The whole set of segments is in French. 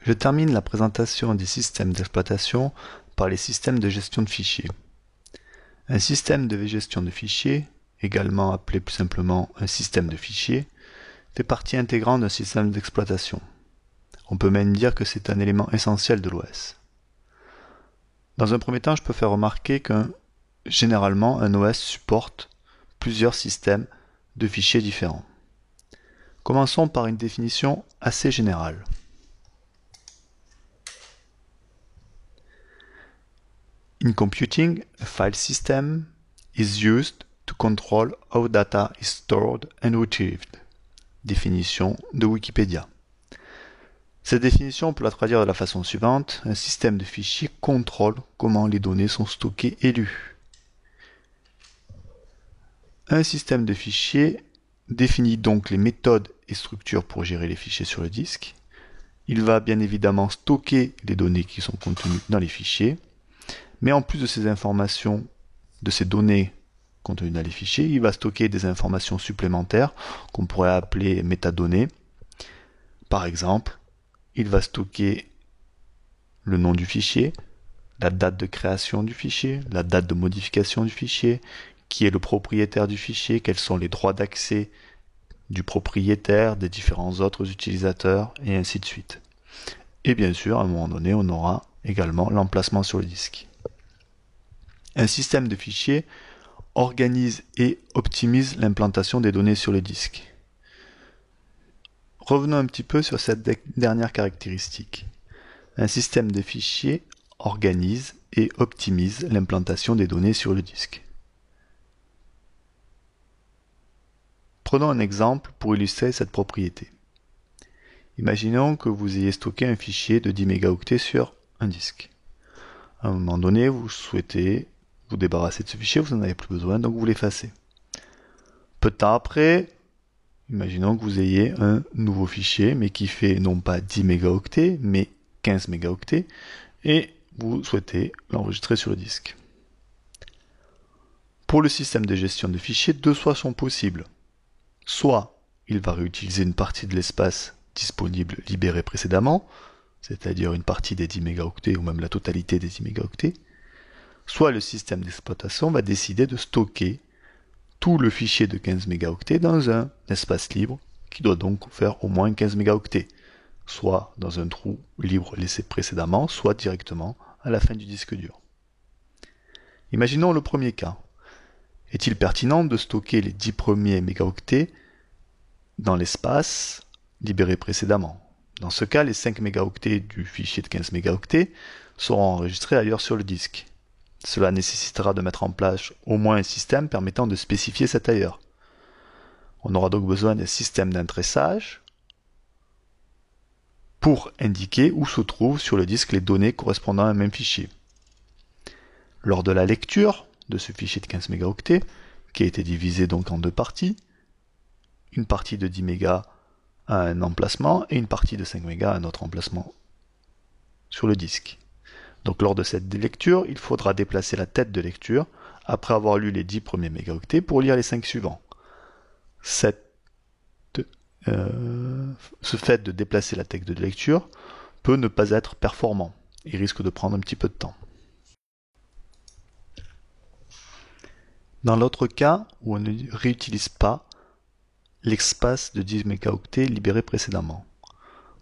Je termine la présentation des systèmes d'exploitation par les systèmes de gestion de fichiers. Un système de gestion de fichiers, également appelé plus simplement un système de fichiers, fait partie intégrante d'un système d'exploitation. On peut même dire que c'est un élément essentiel de l'OS. Dans un premier temps, je peux faire remarquer que généralement un OS supporte plusieurs systèmes de fichiers différents. Commençons par une définition assez générale. In computing, a file system is used to control how data is stored and retrieved. Définition de Wikipédia. Cette définition, on peut la traduire de la façon suivante. Un système de fichiers contrôle comment les données sont stockées et lues. Un système de fichiers définit donc les méthodes et structures pour gérer les fichiers sur le disque. Il va bien évidemment stocker les données qui sont contenues dans les fichiers. Mais en plus de ces informations, de ces données contenues dans les fichiers, il va stocker des informations supplémentaires qu'on pourrait appeler métadonnées. Par exemple, il va stocker le nom du fichier, la date de création du fichier, la date de modification du fichier, qui est le propriétaire du fichier, quels sont les droits d'accès du propriétaire, des différents autres utilisateurs, et ainsi de suite. Et bien sûr, à un moment donné, on aura également l'emplacement sur le disque. Un système de fichiers organise et optimise l'implantation des données sur le disque. Revenons un petit peu sur cette dernière caractéristique. Un système de fichiers organise et optimise l'implantation des données sur le disque. Prenons un exemple pour illustrer cette propriété. Imaginons que vous ayez stocké un fichier de 10 mégaoctets sur un disque. À un moment donné, vous souhaitez vous débarrasser de ce fichier, vous n'en avez plus besoin, donc vous l'effacez. Peu de temps après, imaginons que vous ayez un nouveau fichier, mais qui fait non pas 10 mégaoctets, mais 15 mégaoctets, et vous souhaitez l'enregistrer sur le disque. Pour le système de gestion de fichiers, deux choix sont possibles. Soit il va réutiliser une partie de l'espace disponible libéré précédemment, c'est-à-dire une partie des 10 mégaoctets ou même la totalité des 10 mégaoctets, soit le système d'exploitation va décider de stocker tout le fichier de 15 mégaoctets dans un espace libre qui doit donc faire au moins 15 mégaoctets, soit dans un trou libre laissé précédemment, soit directement à la fin du disque dur. Imaginons le premier cas. Est-il pertinent de stocker les 10 premiers mégaoctets dans l'espace libéré précédemment? Dans ce cas, les 5 mégaoctets du fichier de 15 mégaoctets seront enregistrés ailleurs sur le disque. Cela nécessitera de mettre en place au moins un système permettant de spécifier cet ailleurs. On aura donc besoin d'un système d'adressage pour indiquer où se trouvent sur le disque les données correspondant à un même fichier. Lors de la lecture de ce fichier de 15 mégaoctets, qui a été divisé donc en deux parties, une partie de 10 mégas à un emplacement et une partie de 5 mégas à un autre emplacement sur le disque. Donc lors de cette lecture, il faudra déplacer la tête de lecture après avoir lu les 10 premiers mégaoctets pour lire les 5 suivants. Ce fait de déplacer la tête de lecture peut ne pas être performant et risque de prendre un petit peu de temps. Dans l'autre cas, où on ne réutilise pas l'espace de 10 mégaoctets libéré précédemment.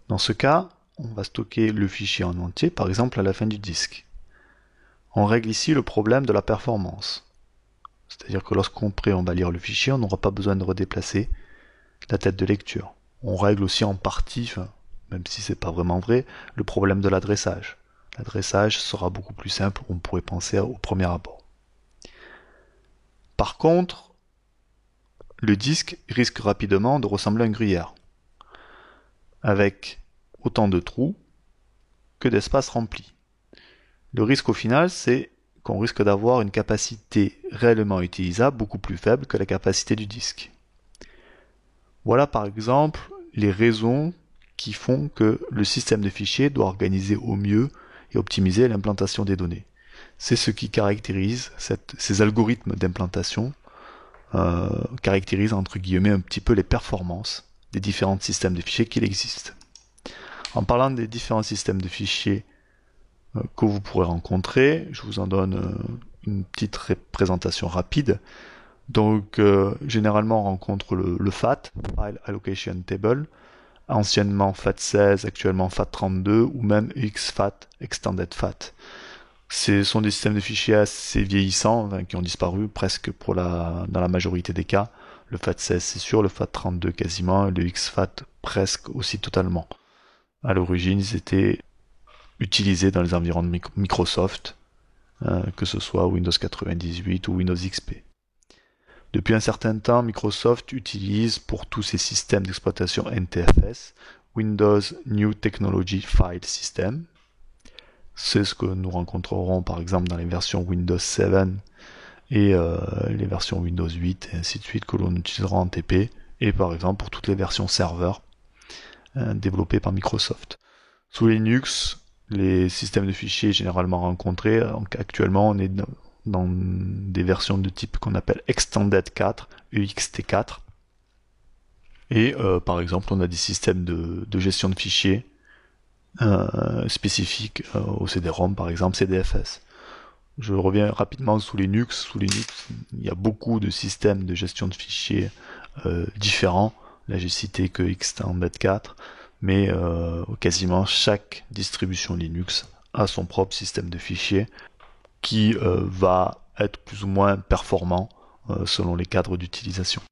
Dans ce cas, on va stocker le fichier en entier, par exemple à la fin du disque. On règle ici le problème de la performance. C'est-à-dire que lorsqu'on va lire le fichier, on n'aura pas besoin de redéplacer la tête de lecture. On règle aussi en partie, même si c'est pas vraiment vrai, le problème de l'adressage. L'adressage sera beaucoup plus simple, on pourrait penser au premier abord. Par contre, le disque risque rapidement de ressembler à une gruyère, avec autant de trous que d'espace rempli. Le risque au final, c'est qu'on risque d'avoir une capacité réellement utilisable beaucoup plus faible que la capacité du disque. Voilà par exemple les raisons qui font que le système de fichiers doit organiser au mieux et optimiser l'implantation des données. C'est ce qui caractérise ces algorithmes d'implantation, caractérise entre guillemets un petit peu les performances des différents systèmes de fichiers qu'il existe. En parlant des différents systèmes de fichiers que vous pourrez rencontrer, je vous en donne une petite présentation rapide. Donc, généralement, on rencontre le FAT, File Allocation Table, anciennement FAT16, actuellement FAT32, ou même XFAT, Extended FAT. Ce sont des systèmes de fichiers assez vieillissants, qui ont disparu presque dans la majorité des cas. Le FAT16 c'est sûr, le FAT32 quasiment, et le XFAT presque aussi totalement. À l'origine, ils étaient utilisés dans les environnements Microsoft, que ce soit Windows 98 ou Windows XP. Depuis un certain temps, Microsoft utilise pour tous ses systèmes d'exploitation NTFS Windows New Technology File System. C'est ce que nous rencontrerons par exemple dans les versions Windows 7 et les versions Windows 8 et ainsi de suite que l'on utilisera en TP, et par exemple pour toutes les versions serveurs développées par Microsoft. Sous Linux, les systèmes de fichiers généralement rencontrés, donc actuellement on est dans des versions de type qu'on appelle Extended 4, EXT4. Et par exemple, on a des systèmes de gestion de fichiers spécifiques au CD-ROM, par exemple CDFS. Je reviens rapidement sous Linux. Sous Linux, il y a beaucoup de systèmes de gestion de fichiers différents. Là, j'ai cité que Extended 4, mais quasiment chaque distribution Linux a son propre système de fichiers qui va être plus ou moins performant selon les cadres d'utilisation.